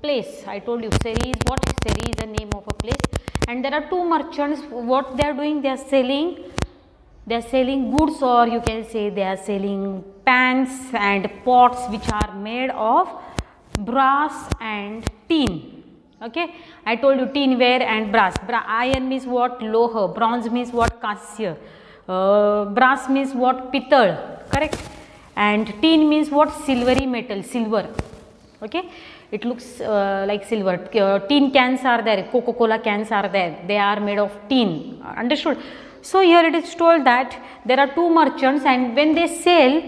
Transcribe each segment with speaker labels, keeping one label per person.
Speaker 1: place. I told you Seri is what? Seri is the name of a place, and there are two merchants. What they are doing? They are selling goods, or you can say they are selling pans and pots which are made of brass and tin. Okay, I told you tinware and brass. Iron means what? Loha. Bronze means what? Kasya. Brass means what? Pital. Correct. And tin means what? Silvery metal, silver. Okay, it looks like silver. Tin cans are there, Coca-Cola cans are there, they are made of tin. Understood? So here it is told that there are two merchants, and when they sell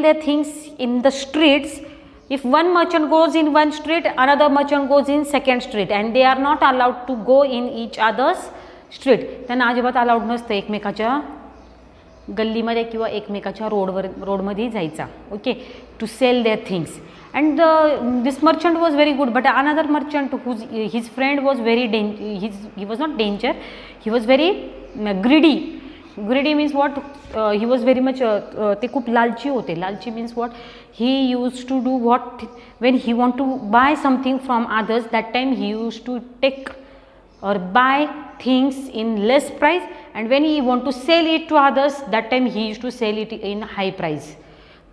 Speaker 1: their things in the streets, if one merchant goes in one street, another merchant goes in second street, and they are not allowed to go in each other's street. त्यांना अजिबात allowed नसतं एकमेकाच्या गल्लीमध्ये किंवा एकमेकाच्या रोडमध्ये जायचा. Okay, to sell their things. And this merchant was very good, but another merchant his friend was very he was not danger, he was very greedy. Greedy means what? He was very much ते खूप लालची होते. लालची means what? He used to do what? When he want to buy something from others, that time he used to take or buy things in less price, and when he want to sell it to others, that time he used to sell it in high price.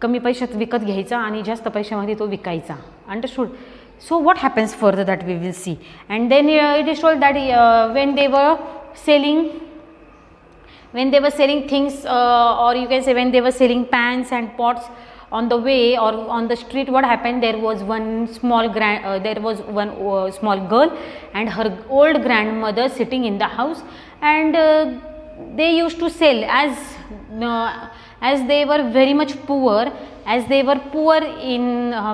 Speaker 1: कमी पैशात विकत घ्यायचा आणि जास्त पैशामध्ये तो विकायचा. Understood? So what happens further that we will see. And then it is told that when they were selling things, or you can say when they were selling pans and pots on the way or on the street, what happened? There was one small girl and her old grandmother sitting in the house, and they used to sell as they were very much poor, as they were poor in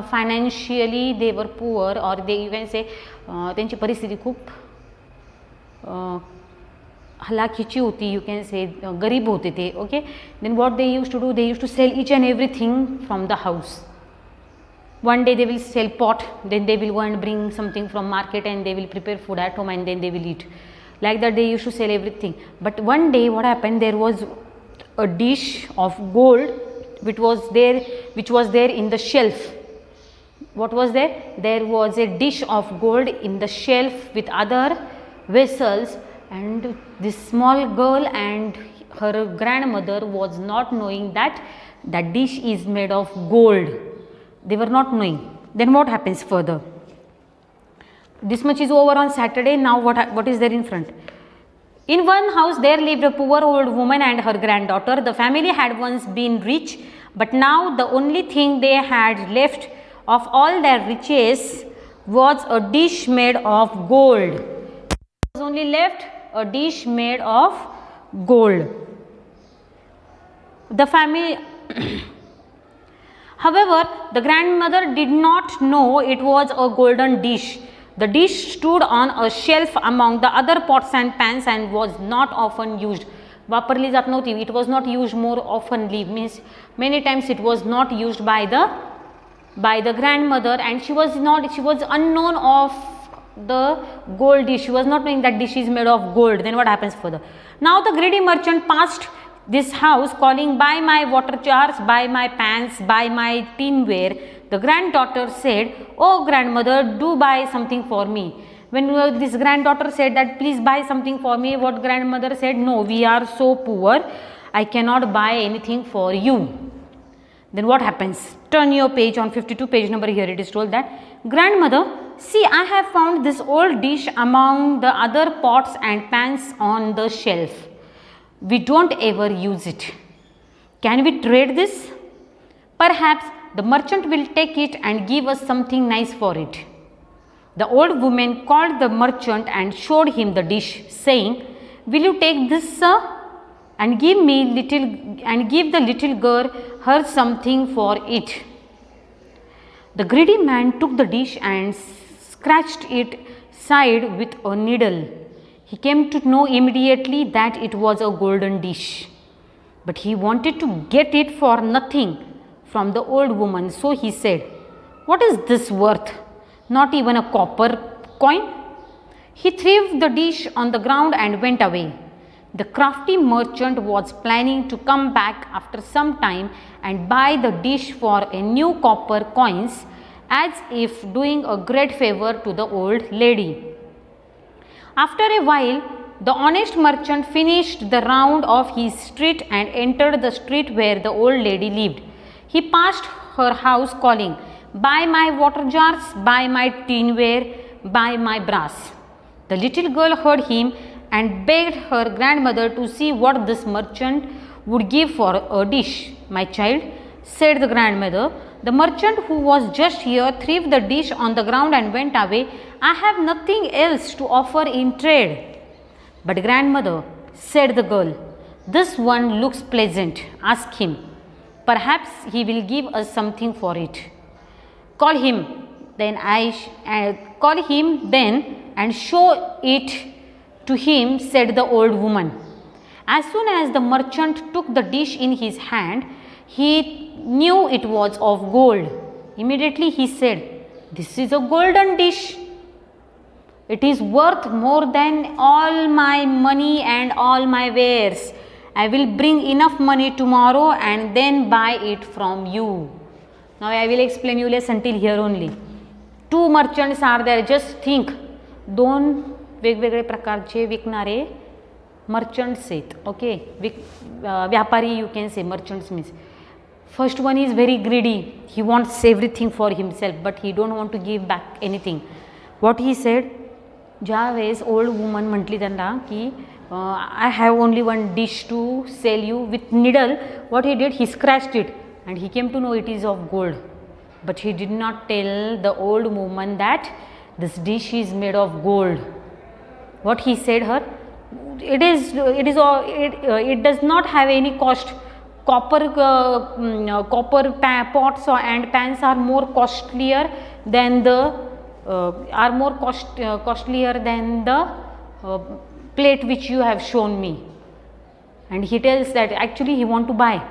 Speaker 1: financially, they were poor, or you can say त्यांची परिस्थिती खूप हलाखीची होती, you can say गरीब होते ते. Okay, then what they used to do? They used to sell each and everything from the house. One day they will sell pot, then they will go and bring something from market and they will prepare food at home and then they will eat. Like that they used to sell everything. But one day what happened? There was a dish of gold which was there in the shelf. What was there? There was a dish of gold in the shelf with other vessels, and this small girl and her grandmother was not knowing that that dish is made of gold. They were not knowing. Then what happens further? This much is over on Saturday. Now what is there in front? In one house there lived a poor old woman and her granddaughter. The family had once been rich, but now the only thing they had left of all their riches was a dish made of gold. There was only left a dish made of gold. The family however, the grandmother did not know it was a golden dish. The dish stood on a shelf among the other pots and pans and was not often used. वापरली जात नव्हती. It was not used more oftenly, means many times it was not used by the grandmother, and she was unknown of the gold dish. She was not knowing that dish is made of gold. Then what happens further? Now the greedy merchant passed this house calling, "Buy my water jars, buy my pans, buy my tinware." The granddaughter said, "Oh grandmother, do buy something for me." When this granddaughter said that, "Please buy something for me," what grandmother said? "No, we are so poor, I cannot buy anything for you." Then what happens? Turn your page on 52 page number. Here it is told that, "Grandmother, see, I have found this old dish among the other pots and pans on the shelf. We don't ever use it. Can we trade this? Perhaps the merchant will take it and give us something nice for it." The old woman called the merchant and showed him the dish, saying, "Will you take this, sir, and give the little girl her something for it?" The greedy man took the dish and scratched its side with a needle. He came to know immediately that it was a golden dish, but he wanted to get it for nothing from the old woman. So he said, "What is this worth? Not even a copper coin?" He threw the dish on the ground and went away. The crafty merchant was planning to come back after some time and buy the dish for a new copper coins, as if doing a great favor to the old lady. After a while, the honest merchant finished the round of his street and entered the street where the old lady lived. He passed her house calling, "Buy my water jars, buy my tinware, buy my brass." The little girl heard him and begged her grandmother to see what this merchant would give for a dish. "My child," said the grandmother, "the merchant who was just here threw the dish on the ground and went away. I have nothing else to offer in trade." "But grandmother," said the girl, "this one looks pleasant. Ask him. Perhaps he will give us something for it." Call him then and show it to him," said the old woman. As soon as the merchant took the dish in his hand, he knew it was of gold. Immediately he said, "This is a golden dish. It is worth more than all my money and all my wares. I will bring enough money tomorrow and then buy it from you." Now I will explain you lesson till here only. Two merchants are there. Just think, दोन वेगवेगळे प्रकारचे विकणारे merchants आहेत. Okay, व्यापारी, you can say merchants means. First one is very greedy. He wants everything for himself but he don't want to give back anything. What he said, ज्या वेळेस old woman म्हटली त्यांना की I have only one dish to sell you with needle, what he did, he scratched it and he came to know it is of gold. But he did not tell the old woman that this dish is made of gold. What he said her, it does not have any cost. Copper pots and pans are more costlier than the plate which you have shown me. And he tells that actually he want to buy,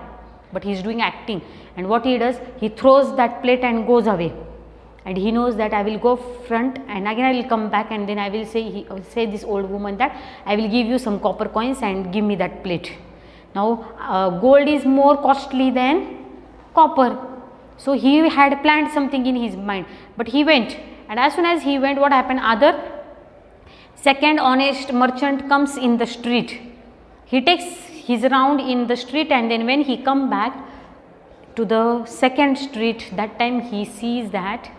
Speaker 1: but he is doing acting. And what he does, he throws that plate and goes away. And he knows that I will go front and again I will come back and then I will say this old woman that I will give you some copper coins and give me that plate. Now gold is more costly than copper. So he had planned something in his mind, but he went. And as soon as he went, what happened? Second honest merchant comes in the street. He takes his round in the street and then when he come back to the second street, that time he sees that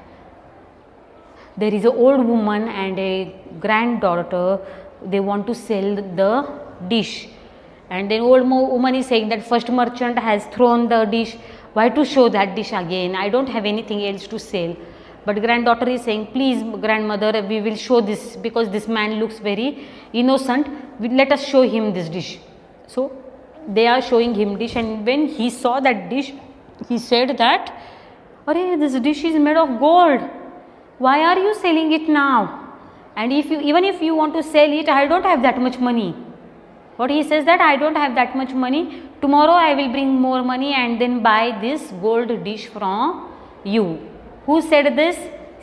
Speaker 1: there is an old woman and a granddaughter. They want to sell the dish. And then old woman is saying that first merchant has thrown the dish. Why to show that dish again? I don't have anything else to sell. But granddaughter is saying, "Please grandmother, we will show this because this man looks very innocent. Let us show him this dish." So they are showing him dish, and when he saw that dish, he said that, "Arey, this dish is made of gold. Why are you selling it now? And even if you want to sell it, I don't have that much money." What he says that, "I don't have that much money. Tomorrow I will bring more money and then buy this gold dish from you." Who said this?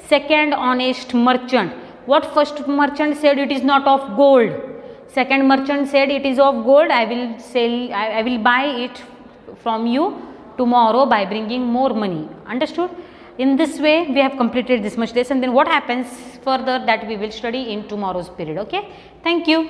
Speaker 1: Second honest merchant. What first merchant said, it is not of gold. Second merchant said, it is of gold. I will buy it from you tomorrow by bringing more money. Understood? In this way we have completed this much lesson. Then what happens further, that we will study in tomorrow's period. Okay, thank you.